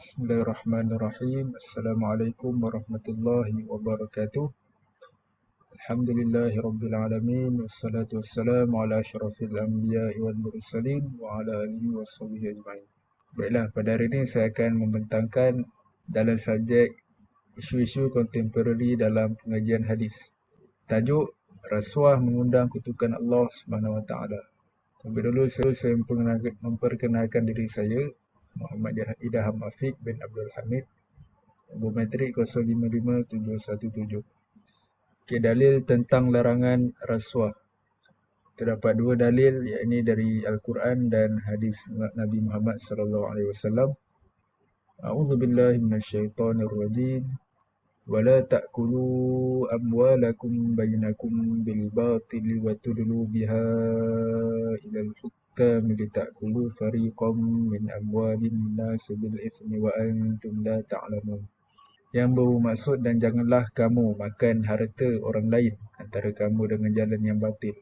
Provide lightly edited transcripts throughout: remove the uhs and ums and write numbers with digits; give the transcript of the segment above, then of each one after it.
Bismillahirrahmanirrahim. Assalamualaikum warahmatullahi wabarakatuh. Alhamdulillahi rabbil alamin. Wassalatu wassalamu ala asyrafil anbiya'i wal mursalin wa ala alihi washabihi ajma'in. Baiklah, pada hari ini saya akan membentangkan dalam subjek isu-isu kontemporari dalam pengajian hadis. Tajuk Rasuah Mengundang Kutukan Allah Subhanahu Wa Taala. Terlebih dahulu saya memperkenalkan diri saya, Muhammad Idham Afiq bin Abdul Hamid, Bometrik 055717. Okey, dalil tentang larangan rasuah. Terdapat dua dalil, yakni dari Al-Quran dan hadis Nabi Muhammad SAW. A'udzubillahi minasyaitonirrajim. Wala ta'kulu amwalakum bainakum bil batili wa tudlu biha ilal hukam litakulu fariqam min amwalin nas bil ithmi wa antum la ta'lamun. Yang bermaksud, dan janganlah kamu makan harta orang lain antara kamu dengan jalan yang batil.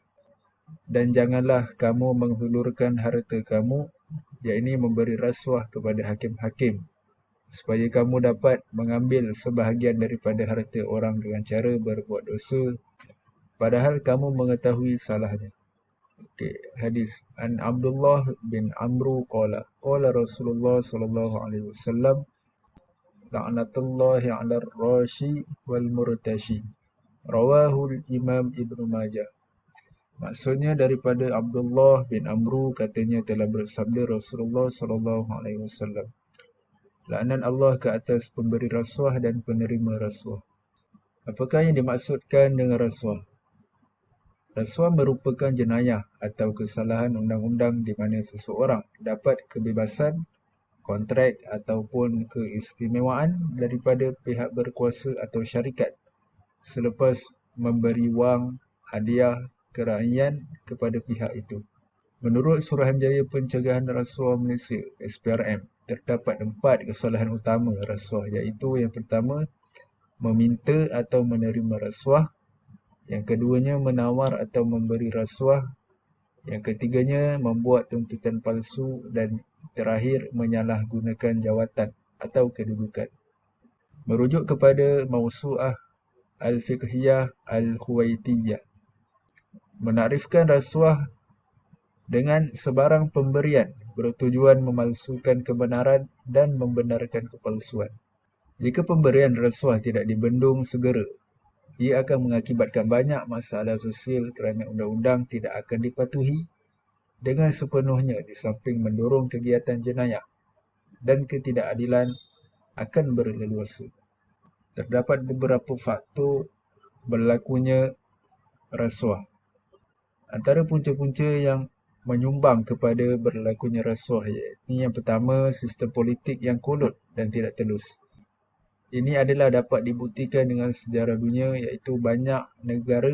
Dan janganlah kamu menghulurkan harta kamu, yakni memberi rasuah kepada hakim-hakim, supaya kamu dapat mengambil sebahagian daripada harta orang dengan cara berbuat dosa, padahal kamu mengetahui salahnya. Okey, hadis an Abdullah bin Amru qala Rasulullah sallallahu alaihi wasallam la'natullahi 'alar rashi wal murtashi. Rawahu Imam Ibnu Majah. Maksudnya daripada Abdullah bin Amru, katanya telah bersabda Rasulullah sallallahu alaihi wasallam, laknat Allah ke atas pemberi rasuah dan penerima rasuah. Apakah yang dimaksudkan dengan rasuah? Rasuah merupakan jenayah atau kesalahan undang-undang di mana seseorang dapat kebebasan, kontrak ataupun keistimewaan daripada pihak berkuasa atau syarikat selepas memberi wang, hadiah, keraian kepada pihak itu. Menurut Suruhanjaya Pencegahan Rasuah Malaysia (SPRM), terdapat 4 kesalahan utama rasuah, iaitu yang pertama, meminta atau menerima rasuah; yang keduanya, menawar atau memberi rasuah; yang ketiganya, membuat tuntutan palsu; dan terakhir, menyalahgunakan jawatan atau kedudukan. Merujuk kepada Mawsu'ah Al-Fiqhiyah Al-Khuwaitiyah, menakrifkan rasuah dengan sebarang pemberian bertujuan memalsukan kebenaran dan membenarkan kepalsuan. Jika pemberian rasuah tidak dibendung segera, ia akan mengakibatkan banyak masalah sosial kerana undang-undang tidak akan dipatuhi dengan sepenuhnya, di samping mendorong kegiatan jenayah dan ketidakadilan akan berleluasa. Terdapat beberapa faktor berlakunya rasuah. Antara punca-punca yang menyumbang kepada berlakunya rasuah, iaitu yang pertama, sistem politik yang kolot dan tidak telus. Ini adalah dapat dibuktikan dengan sejarah dunia, iaitu banyak negara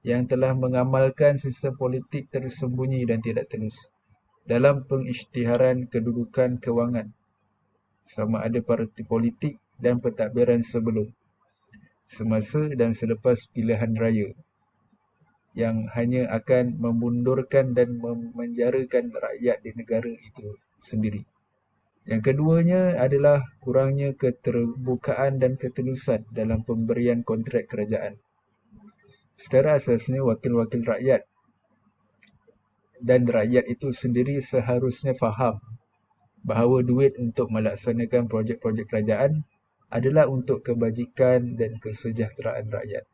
yang telah mengamalkan sistem politik tersembunyi dan tidak telus dalam pengisytiharan kedudukan kewangan, sama ada parti politik dan pentadbiran sebelum, semasa dan selepas pilihan raya, yang hanya akan memundurkan dan memenjarakan rakyat di negara itu sendiri. Yang keduanya adalah kurangnya keterbukaan dan ketelusan dalam pemberian kontrak kerajaan. Secara asasnya, wakil-wakil rakyat dan rakyat itu sendiri seharusnya faham bahawa duit untuk melaksanakan projek-projek kerajaan adalah untuk kebajikan dan kesejahteraan rakyat.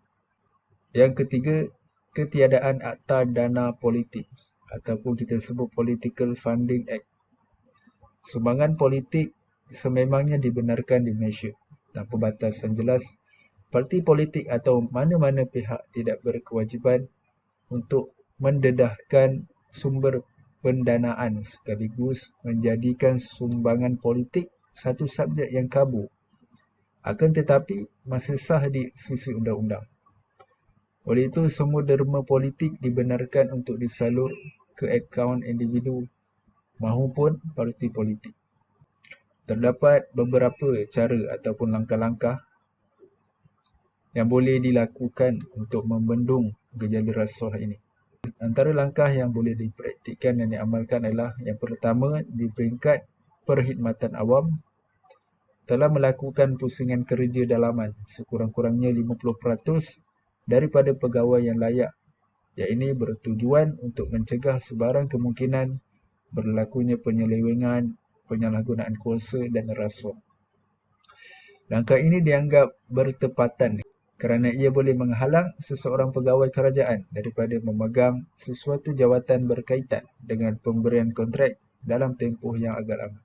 Yang ketiga, ketiadaan Akta Dana Politik ataupun kita sebut Political Funding Act. Sumbangan politik sememangnya dibenarkan di Malaysia tanpa batasan jelas. Parti politik atau mana-mana pihak tidak berkewajipan untuk mendedahkan sumber pendanaan sekaligus menjadikan sumbangan politik satu subjek yang kabur, akan tetapi masih sah di sisi undang-undang. Oleh itu, semua derma politik dibenarkan untuk disalur ke akaun individu mahupun parti politik. Terdapat beberapa cara ataupun langkah-langkah yang boleh dilakukan untuk membendung gejala rasuah ini. Antara langkah yang boleh dipraktikkan dan diamalkan adalah yang pertama, di peringkat perkhidmatan awam, telah melakukan pusingan kerja dalaman sekurang-kurangnya 50% daripada pegawai yang layak, iaitu bertujuan untuk mencegah sebarang kemungkinan berlakunya penyelewengan, penyalahgunaan kuasa dan rasuah. Langkah ini dianggap bertepatan kerana ia boleh menghalang seseorang pegawai kerajaan daripada memegang sesuatu jawatan berkaitan dengan pemberian kontrak dalam tempoh yang agak lama.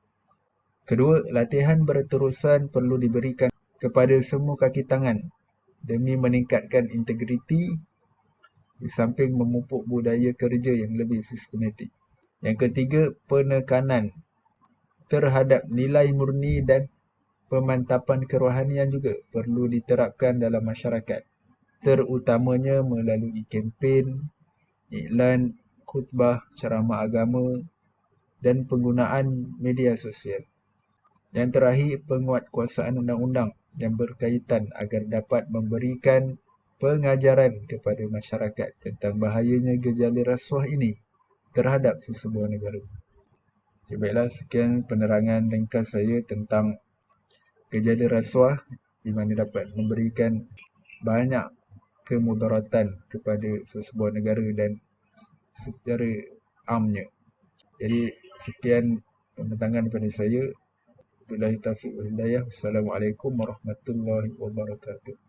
Kedua, latihan berterusan perlu diberikan kepada semua kaki tangan demi meningkatkan integriti di samping memupuk budaya kerja yang lebih sistematik. Yang ketiga, penekanan terhadap nilai murni dan pemantapan kerohanian juga perlu diterapkan dalam masyarakat, terutamanya melalui kempen, iklan, khutbah, ceramah agama dan penggunaan media sosial. Yang terakhir, penguatkuasaan undang-undang yang berkaitan agar dapat memberikan pengajaran kepada masyarakat tentang bahayanya gejala rasuah ini terhadap sesebuah negara. Okay, baiklah, sekian penerangan ringkas saya tentang gejala rasuah di mana dapat memberikan banyak kemudaratan kepada sesebuah negara dan secara amnya. Jadi sekian penerangan daripada saya. Billahi taufiq wal hidayah. Wassalamualaikum warahmatullahi wabarakatuh.